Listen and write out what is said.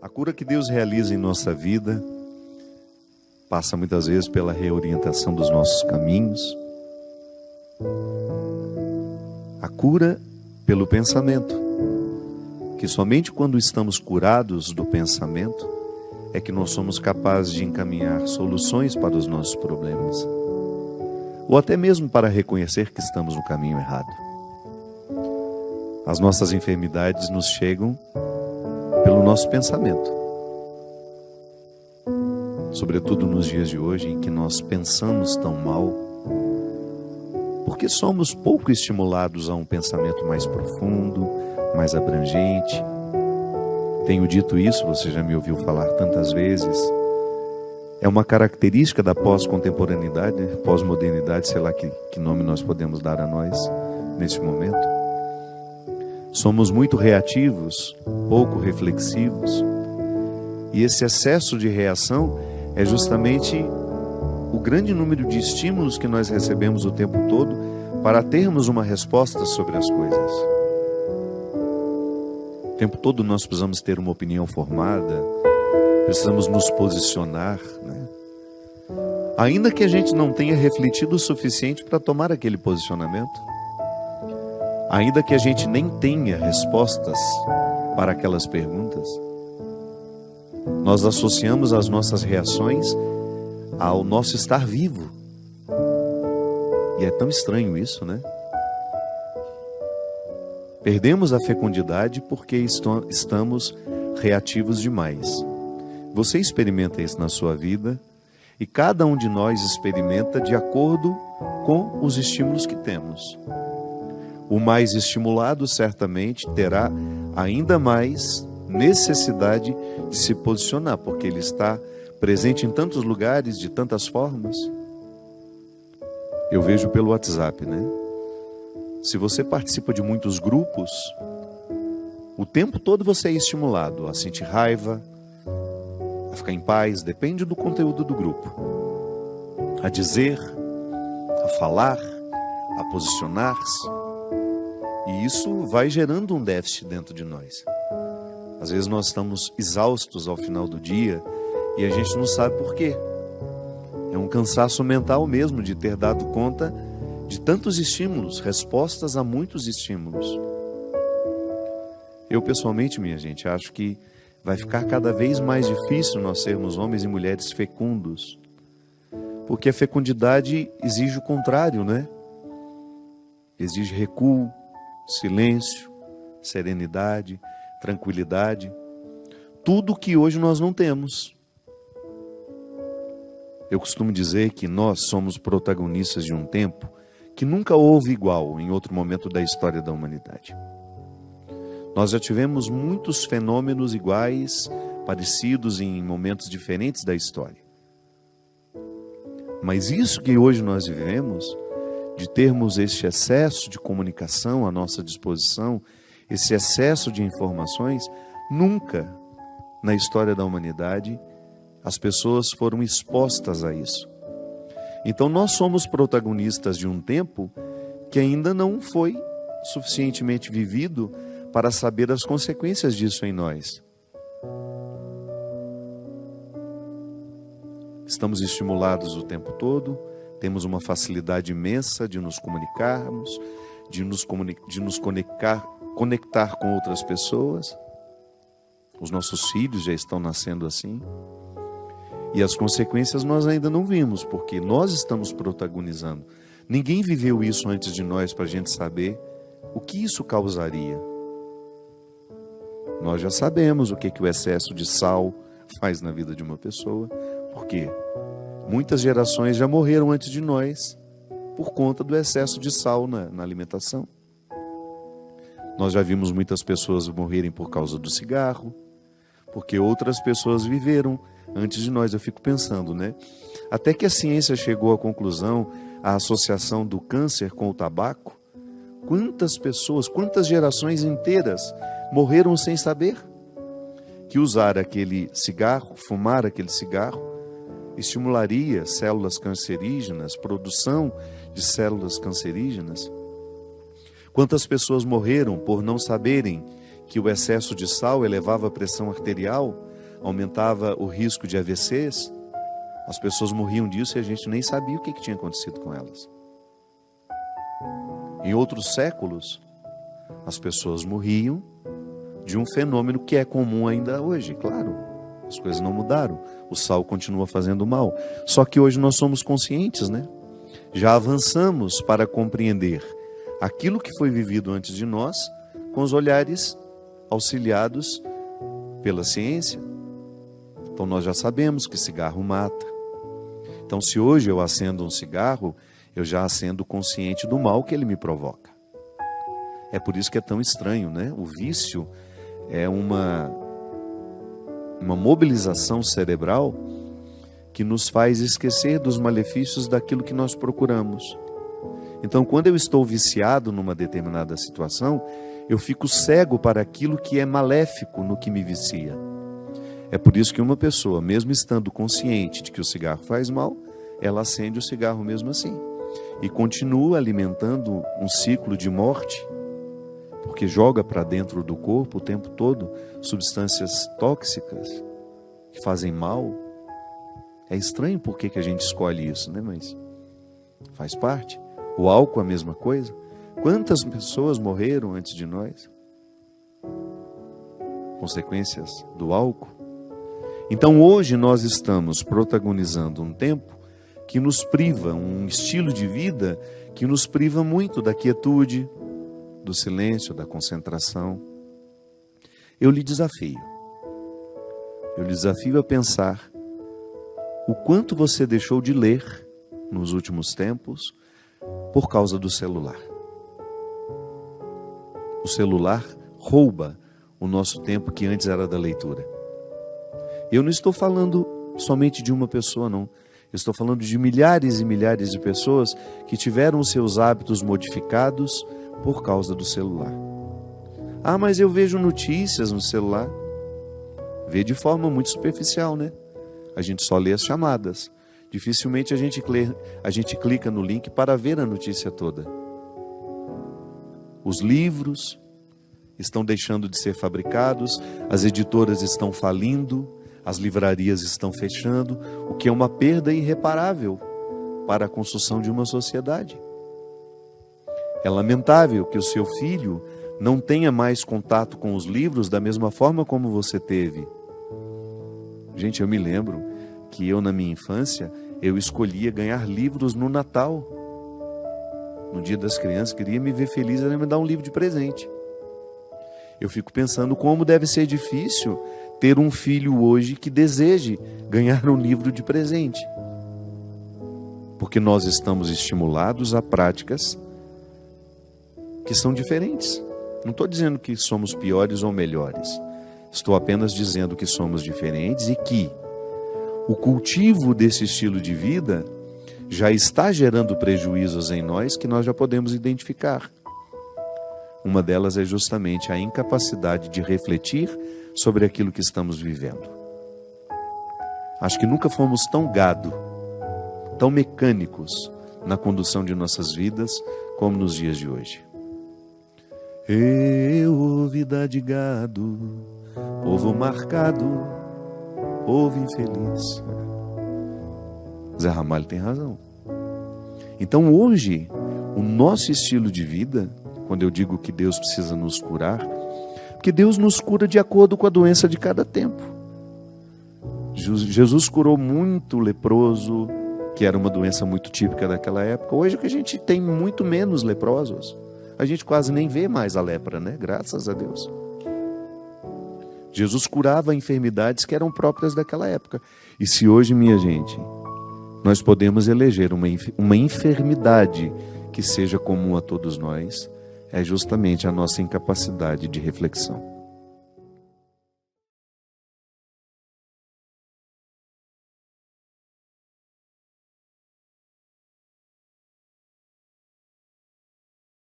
A cura que Deus realiza em nossa vida passa muitas vezes pela reorientação dos nossos caminhos. A cura pelo pensamento, que somente quando estamos curados do pensamento é que nós somos capazes de encaminhar soluções para os nossos problemas, ou até mesmo para reconhecer que estamos no caminho errado. As nossas enfermidades nos chegam pelo nosso pensamento, sobretudo nos dias de hoje em que nós pensamos tão mal, porque somos pouco estimulados a um pensamento mais profundo, mais abrangente. Tenho dito isso, você já me ouviu falar tantas vezes. É uma característica da pós-contemporaneidade, pós-modernidade, sei lá que nome nós podemos dar a nós nesse momento. Somos muito reativos, pouco reflexivos, e esse excesso de reação é justamente o grande número de estímulos que nós recebemos o tempo todo para termos uma resposta sobre as coisas. O tempo todo nós precisamos ter uma opinião formada, precisamos nos posicionar, né? Ainda que a gente não tenha refletido o suficiente para tomar aquele posicionamento, ainda que a gente nem tenha respostas para aquelas perguntas, nós associamos as nossas reações ao nosso estar vivo. E é tão estranho isso, né? Perdemos a fecundidade porque estamos reativos demais. Você experimenta isso na sua vida e cada um de nós experimenta de acordo com os estímulos que temos. O mais estimulado certamente terá ainda mais necessidade de se posicionar, porque ele está presente em tantos lugares, de tantas formas. Eu vejo pelo WhatsApp, né? Se você participa de muitos grupos, o tempo todo você é estimulado a sentir raiva, a ficar em paz, depende do conteúdo do grupo, a dizer, a falar, a posicionar-se. E isso vai gerando um déficit dentro de nós. Às vezes nós estamos exaustos ao final do dia e a gente não sabe por quê. É um cansaço mental mesmo de ter dado conta de tantos estímulos, respostas a muitos estímulos. Eu pessoalmente, minha gente, acho que vai ficar cada vez mais difícil nós sermos homens e mulheres fecundos, porque a fecundidade exige o contrário, né? Exige recuo, silêncio, serenidade, tranquilidade, tudo que hoje nós não temos. Eu costumo dizer que nós somos protagonistas de um tempo que nunca houve igual em outro momento da história da humanidade. Nós já tivemos muitos fenômenos iguais, parecidos em momentos diferentes da história. Mas isso que hoje nós vivemos, de termos este excesso de comunicação à nossa disposição, esse excesso de informações, nunca na história da humanidade as pessoas foram expostas a isso. Então nós somos protagonistas de um tempo que ainda não foi suficientemente vivido para saber as consequências disso em nós. Estamos estimulados o tempo todo, temos uma facilidade imensa de nos comunicarmos, de nos conectar com outras pessoas. Os nossos filhos já estão nascendo assim. E as consequências nós ainda não vimos, porque nós estamos protagonizando. Ninguém viveu isso antes de nós para a gente saber o que isso causaria. Nós já sabemos o que o excesso de sal faz na vida de uma pessoa, porque muitas gerações já morreram antes de nós por conta do excesso de sal na alimentação. Nós já vimos muitas pessoas morrerem por causa do cigarro, porque outras pessoas viveram antes de nós. Eu fico pensando, né? Até que a ciência chegou à conclusão, a associação do câncer com o tabaco, quantas pessoas, quantas gerações inteiras morreram sem saber que usar aquele cigarro, fumar aquele cigarro, estimularia células cancerígenas, produção de células cancerígenas. Quantas pessoas morreram por não saberem que o excesso de sal elevava a pressão arterial, aumentava o risco de AVCs, as pessoas morriam disso e a gente nem sabia o que tinha acontecido com elas. Em outros séculos, as pessoas morriam de um fenômeno que é comum ainda hoje, claro. As coisas não mudaram, o sal continua fazendo mal. Só que hoje nós somos conscientes, né? Já avançamos para compreender aquilo que foi vivido antes de nós, com os olhares auxiliados pela ciência. Então nós já sabemos que cigarro mata. Então se hoje eu acendo um cigarro, eu já acendo consciente do mal que ele me provoca. É por isso que é tão estranho, né? O vício é uma mobilização cerebral que nos faz esquecer dos malefícios daquilo que nós procuramos. Então, quando eu estou viciado numa determinada situação, eu fico cego para aquilo que é maléfico no que me vicia. É por isso que uma pessoa, mesmo estando consciente de que o cigarro faz mal, ela acende o cigarro mesmo assim. E continua alimentando um ciclo de morte, porque joga para dentro do corpo o tempo todo substâncias tóxicas que fazem mal. É estranho por que a gente escolhe isso, né? Mas faz parte. O álcool é a mesma coisa. Quantas pessoas morreram antes de nós? Consequências do álcool. Então hoje nós estamos protagonizando um tempo que nos priva, um estilo de vida que nos priva muito da quietude, do silêncio, da concentração. Eu lhe desafio a pensar o quanto você deixou de ler nos últimos tempos por causa do celular. O celular rouba o nosso tempo que antes era da leitura. Eu não estou falando somente de uma pessoa, não. Eu estou falando de milhares e milhares de pessoas que tiveram seus hábitos modificados por causa do celular. Ah, mas eu vejo notícias no celular. Vê de forma muito superficial, né? A gente só lê as chamadas. Dificilmente a gente clica no link para ver a notícia toda. Os livros estão deixando de ser fabricados, as editoras estão falindo, as livrarias estão fechando, o que é uma perda irreparável para a construção de uma sociedade. É lamentável que o seu filho não tenha mais contato com os livros da mesma forma como você teve. Gente, eu me lembro que eu, na minha infância, eu escolhia ganhar livros no Natal. No Dia das Crianças, queria me ver feliz, era me dar um livro de presente. Eu fico pensando como deve ser difícil ter um filho hoje que deseje ganhar um livro de presente. Porque nós estamos estimulados a práticas que são diferentes. Não estou dizendo que somos piores ou melhores. Estou apenas dizendo que somos diferentes e que o cultivo desse estilo de vida já está gerando prejuízos em nós que nós já podemos identificar. Uma delas é justamente a incapacidade de refletir sobre aquilo que estamos vivendo. Acho que nunca fomos tão gado, tão mecânicos na condução de nossas vidas como nos dias de hoje. Eu, vida de gado, povo marcado, povo infeliz. Zé Ramalho tem razão. Então hoje, o nosso estilo de vida, quando eu digo que Deus precisa nos curar, porque Deus nos cura de acordo com a doença de cada tempo. Jesus curou muito leproso, que era uma doença muito típica daquela época. Hoje que a gente tem muito menos leprosos. A gente quase nem vê mais a lepra, né? Graças a Deus. Jesus curava enfermidades que eram próprias daquela época. E se hoje, minha gente, nós podemos eleger uma enfermidade que seja comum a todos nós, é justamente a nossa incapacidade de reflexão.